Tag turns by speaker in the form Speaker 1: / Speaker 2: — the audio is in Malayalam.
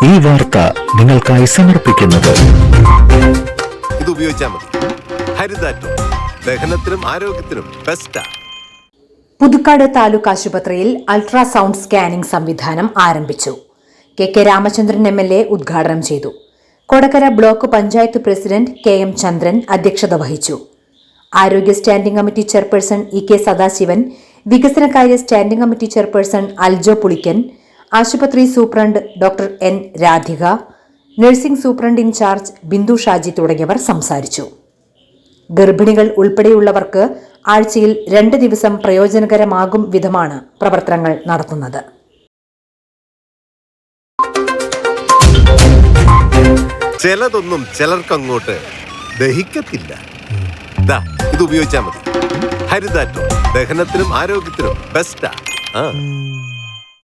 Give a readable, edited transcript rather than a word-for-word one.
Speaker 1: ഈ വാർത്ത നിങ്ങൾക്കായി സമർപ്പിക്കുന്നത്
Speaker 2: ഇത് ഉപയോഗിച്ചാൽ മതി. ഹരിതാറ്റോ ദഹനത്തിനും ആരോഗ്യത്തിനും ബെസ്റ്റാ.
Speaker 3: പുതുക്കാട് താലൂക്ക് ആശുപത്രിയിൽ അൾട്രാസൗണ്ട് സ്കാനിംഗ് സംവിധാനം ആരംഭിച്ചു. കെ രാമചന്ദ്രൻ MLA ഉദ്ഘാടനം ചെയ്തു. Kodakara block panchayat president KM Chandran അധ്യക്ഷത വഹിച്ചു. ആരോഗ്യ standing committee chairperson EK Sadasivan, വികസനകാര്യ standing committee chairperson Aljo Pulikkan, ആശുപത്രി superintendent doctor N Radhika, nursing superintendent in charge Bindu Shaji തുടങ്ങിയവർ സംസാരിച്ചു. ഗർഭിണികൾ ഉൾപ്പെടെയുള്ളവർക്ക് ആഴ്ചയിൽ 2 ദിവസം പ്രയോജനകരമാകും വിധമാണ് പ്രവർത്തനങ്ങൾ നടത്തുന്നത്.
Speaker 2: ചിലതൊന്നും ചിലർക്കങ്ങോട്ട് ദഹിക്കത്തില്ല. ഇത് ഉപയോഗിച്ചാൽ മതി. ഹരിതാറ്റോ ദഹനത്തിനും ആരോഗ്യത്തിനും ബെസ്റ്റാ.